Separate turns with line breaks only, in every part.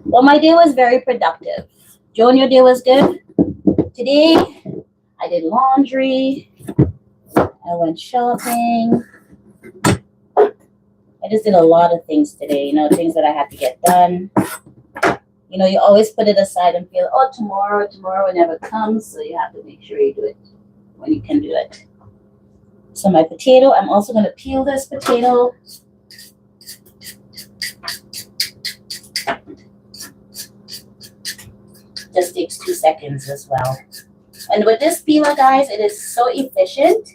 Well, my day was very productive. Joan, your day was good? Today, I did laundry. I went shopping. I just did a lot of things today, things that I had to get done. You always put it aside and feel, oh, tomorrow never comes. So you have to make sure you do it when you can do it. So my potato, I'm also going to peel this potato. Just takes 2 seconds as well. And with this peeler, guys, it is so efficient.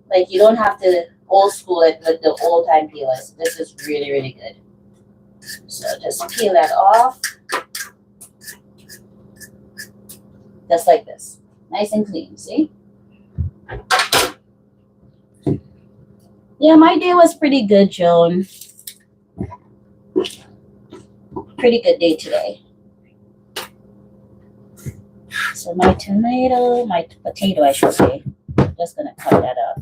Like, you don't have to old school it with the old time peelers. This is really, really good. So just peel that off. Just like this. Nice and clean, see? Yeah, my day was pretty good, Joan. Pretty good day today. So my potato, I should say. I'm just gonna cut that up.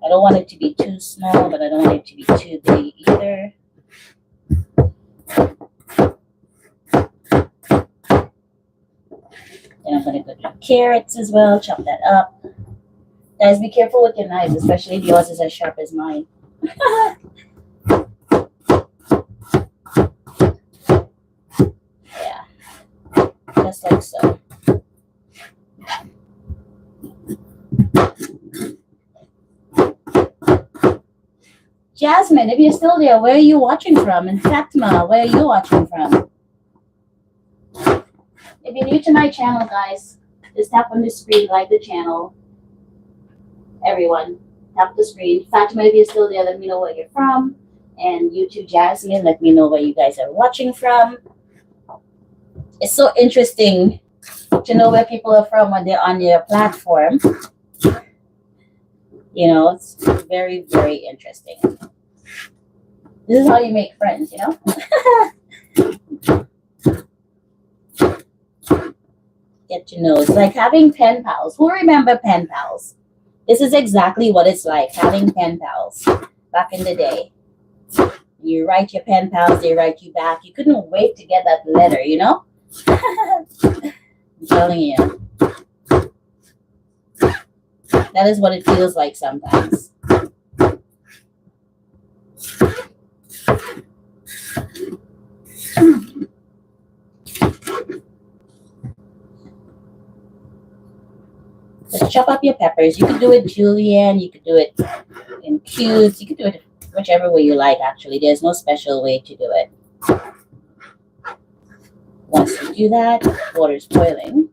I don't want it to be too small, but I don't want it to be too big either. Then I'm gonna put the carrots as well, chop that up. Guys, be careful with your knives, especially if yours is as sharp as mine. Yeah, just like so. Jasmine, if you're still there, where are you watching from? And Fatma, where are you watching from? If you're new to my channel, guys, just tap on the screen, like the channel. Everyone, tap the screen. Fatima, if you're still there, let me know where you're from. And YouTube Jasmine, let me know where you guys are watching from. It's so interesting to know where people are from when they're on your platform. It's very, very interesting. This is how you make friends, Get to know. It's like having pen pals. Who remember pen pals? This is exactly what it's like, having pen pals back in the day. You write your pen pals, they write you back. You couldn't wait to get that letter, I'm telling you. That is what it feels like sometimes. Just chop up your peppers. You could do it julienne, you could do it in cubes, you could do it whichever way you like, actually. There's no special way to do it. Once you do that, water's boiling.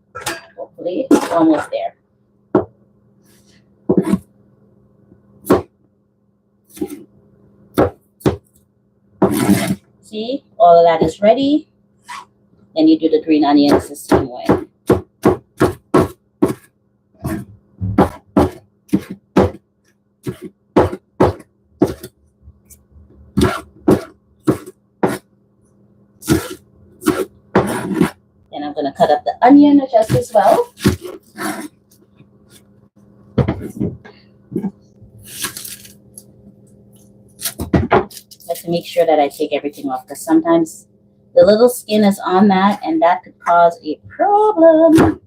Hopefully, it's almost there. See, all of that is ready. Then you do the green onions the same way. Then I'm going to cut up the onion just as well. Like to make sure that I take everything off, because sometimes the little skin is on that and that could cause a problem.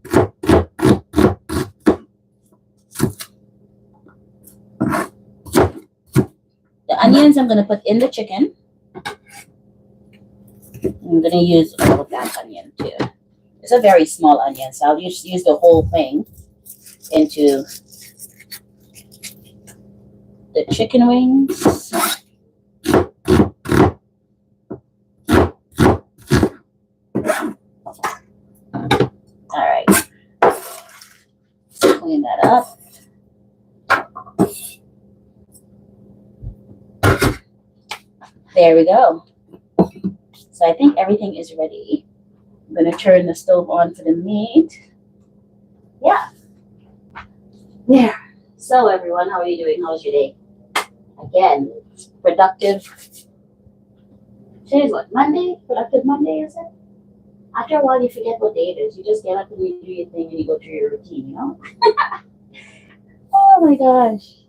The onions I'm going to put in the chicken. I'm going to use all of that onion too. It's a very small onion, so I'll just use the whole thing into the chicken wings. All right. Clean that up. There we go. So I think everything is ready. I'm going to turn the stove on for the meat. Yeah. There. So everyone, how are you doing? How was your day? Again, it's productive. Today's what, Monday? Productive Monday, is it? After a while, you forget what day it is. You just get up and you do your thing and you go through your routine, Oh my gosh.